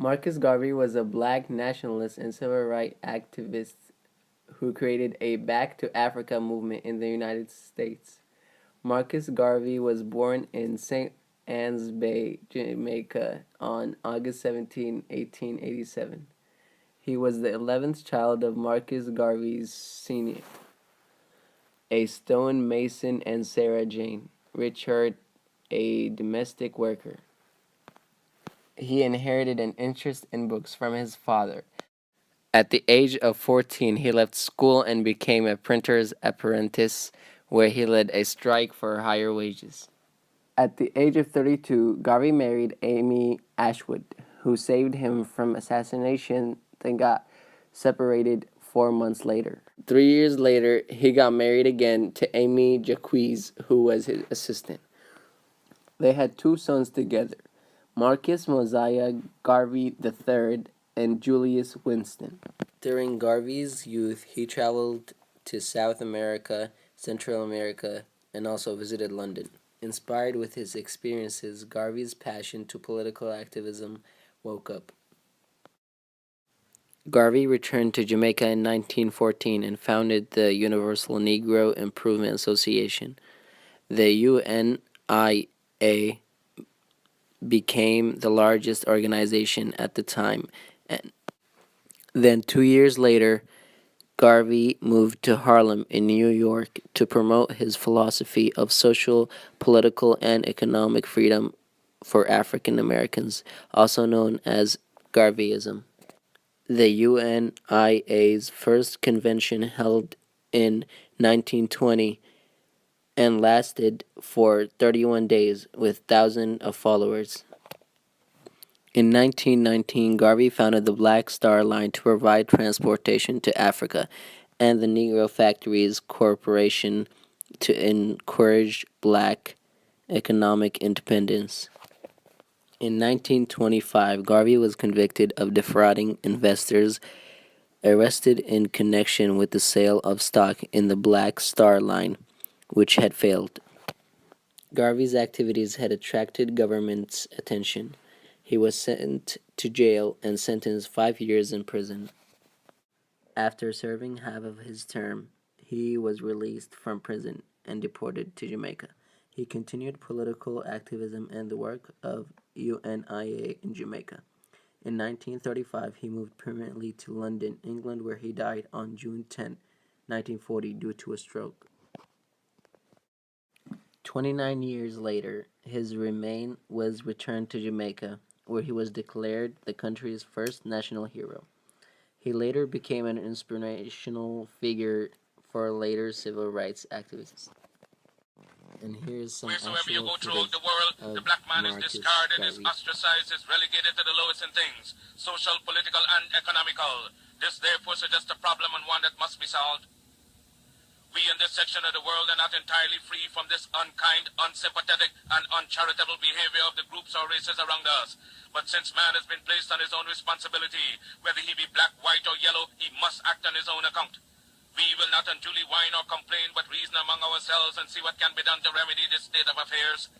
Marcus Garvey was a black nationalist and civil rights activist who created a Back to Africa movement in the United States. Marcus Garvey was born in St. Ann's Bay, Jamaica on August 17, 1887. He was the 11th child of Marcus Garvey Sr., a stonemason, and Sarah Jane Richard, a domestic worker. He inherited an interest in books from his father. At the age of 14, he left school and became a printer's apprentice, where he led a strike for higher wages. At the age of 32, Garvey married Amy Ashwood, who saved him from assassination, then got separated 4 months later. 3 years later, he got married again to Amy Jacques, who was his assistant. They had 2 sons together, Marcus Mosiah Garvey III and Julius Winston. During Garvey's youth, he traveled to South America, Central America, and also visited London. Inspired with his experiences, Garvey's passion to political activism woke up. Garvey returned to Jamaica in 1914 and founded the Universal Negro Improvement Association. The UNIA became the largest organization at the time, and then 2 years later, Garvey moved to Harlem in New York to promote his philosophy of social, political, and economic freedom for African Americans, also known as Garveyism. The UNIA's first convention held in 1920 and lasted for 31 days with thousands of followers. In 1919, Garvey founded the Black Star Line to provide transportation to Africa, and the Negro Factories Corporation to encourage black economic independence. In 1925, Garvey was convicted of defrauding investors, arrested in connection with the sale of stock in the Black Star Line, which had failed. Garvey's activities had attracted government's attention. He was sent to jail and sentenced 5 years in prison. After serving half of his term, he was released from prison and deported to Jamaica. He continued political activism and the work of UNIA in Jamaica. In 1935, he moved permanently to London, England, where he died on June 10, 1940, due to a stroke. 29 years later, his remains was returned to Jamaica, where he was declared the country's first national hero. He later became an inspirational figure for later civil rights activists. And here's some Wheresoever you actual go throughout footage the world, the of black man is Marcus discarded, is Garvey. ostracized, is relegated to the lowest in things, social, political, and economical. This therefore suggests a problem and one that must be solved. We in this section of the world are not entirely free from this unkind, unsympathetic, and uncharitable behavior of the groups or races around us. But since man has been placed on his own responsibility, whether he be black, white, or yellow, he must act on his own account. We will not unduly whine or complain, but reason among ourselves and see what can be done to remedy this state of affairs.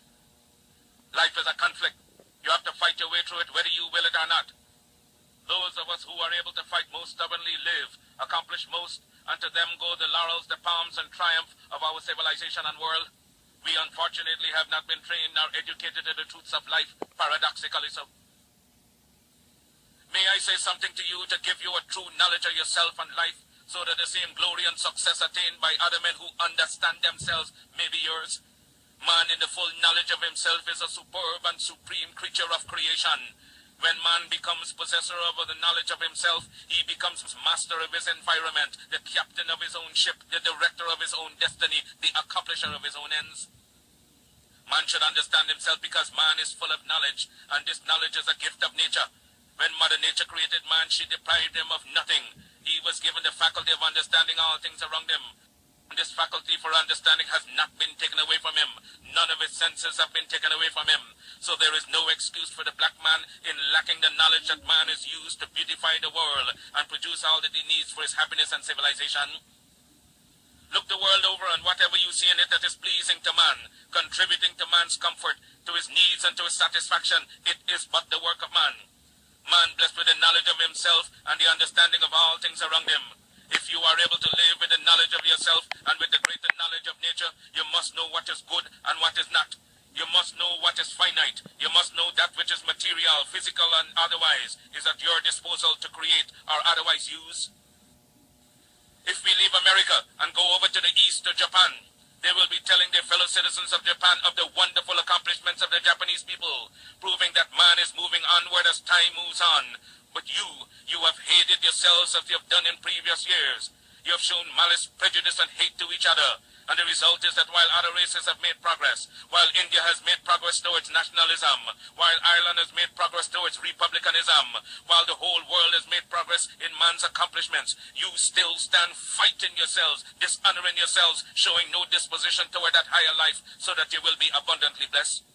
Life is a conflict. You have to fight your way through it, whether you will it or not. Those of us who are able to fight most stubbornly live, accomplish most, and to them go the laurels, the palms, and triumph of our civilization and world. We unfortunately have not been trained nor educated in the truths of life, paradoxically so. May I say something to you to give you a true knowledge of yourself and life, so that the same glory and success attained by other men who understand themselves may be yours? Man in the full knowledge of himself is a superb and supreme creature of creation. When man becomes possessor of the knowledge of himself, he becomes master of his environment, the captain of his own ship, the director of his own destiny, the accomplisher of his own ends. Man should understand himself because man is full of knowledge, and this knowledge is a gift of nature. When Mother Nature created man, she deprived him of nothing. He was given the faculty of understanding all things around him. This faculty for understanding has not been taken away from him. None of his senses have been taken away from him. So there is no excuse for the black man in lacking the knowledge that man is used to beautify the world and produce all that he needs for his happiness and civilization. Look the world over, and whatever you see in it that is pleasing to man, contributing to man's comfort, to his needs and to his satisfaction, it is but the work of man. Man and the understanding of all things around him. If you are able to live with the knowledge of yourself and with the greater knowledge of nature, you must know what is good and what is not. You must know what is finite. You must know that which is material, physical, and otherwise is at your disposal to create or otherwise use. If we leave America and go over to the east, to Japan, they will be telling their fellow citizens of Japan of the wonderful accomplishments of the Japanese people, proving that man is moving onward as time moves on. But you have hated yourselves as you have done in previous years. You have shown malice, prejudice, and hate to each other. And the result is that while other races have made progress, while India has made progress towards nationalism, while Ireland has made progress towards republicanism, while the whole world has made progress in man's accomplishments, you still stand fighting yourselves, dishonoring yourselves, showing no disposition toward that higher life so that you will be abundantly blessed.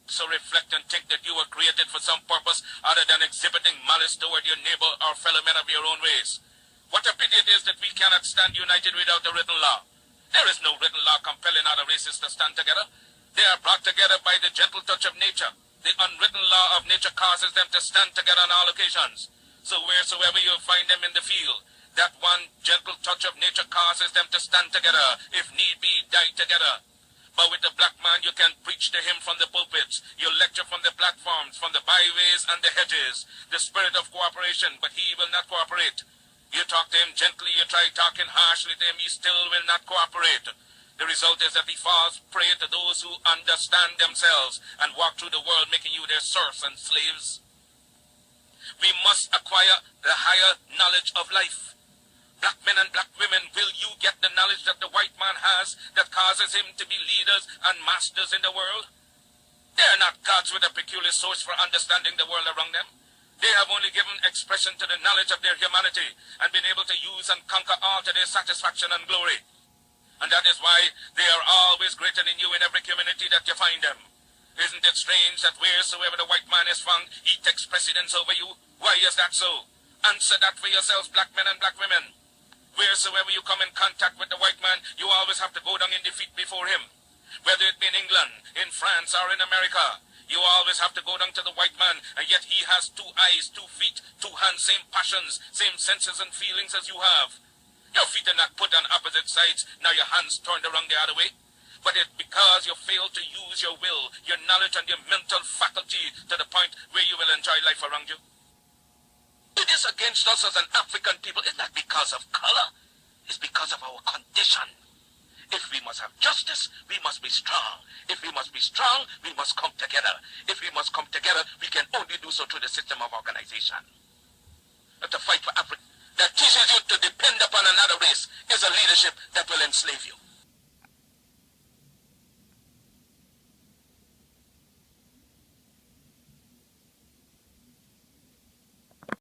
So reflect and think that you were created for some purpose other than exhibiting malice toward your neighbor or fellow men of your own race. What a pity it is that we cannot stand united without a written law. There is no written law compelling other races to stand together. They are brought together by the gentle touch of nature. The unwritten law of nature causes them to stand together on all occasions. So wheresoever you find them in the field, that one gentle touch of nature causes them to stand together, if need be, die together. But with the black man, you can preach to him from the pulpits. You lecture from the platforms, from the byways and the hedges. The spirit of cooperation, but he will not cooperate. You talk to him gently, you try talking harshly to him, he still will not cooperate. The result is that he falls prey to those who understand themselves and walk through the world making you their serfs and slaves. We must acquire the higher knowledge of life. Black men and black women, will you get the knowledge that the white man has that causes him to be leaders and masters in the world? They are not gods with a peculiar source for understanding the world around them. They have only given expression to the knowledge of their humanity and been able to use and conquer all to their satisfaction and glory. And that is why they are always greater than you in every community that you find them. Isn't it strange that wheresoever the white man is found, he takes precedence over you? Why is that so? Answer that for yourselves, black men and black women. Wheresoever you come in contact with the white man, you always have to go down in defeat before him. Whether it be in England, in France, or in America, you always have to go down to the white man, and yet he has 2 eyes, 2 feet, 2 hands, same passions, same senses and feelings as you have. Your feet are not put on opposite sides, now your hands turned around the other way. But it's because you fail to use your will, your knowledge, and your mental faculty to the point where you will enjoy life around you. It is against us as an African people. It's not because of color. It's because of our condition. If we must have justice, we must be strong. If we must be strong, we must come together. If we must come together, we can only do so through the system of organization. And to fight for Africa that teaches you to depend upon another race is a leadership that will enslave you.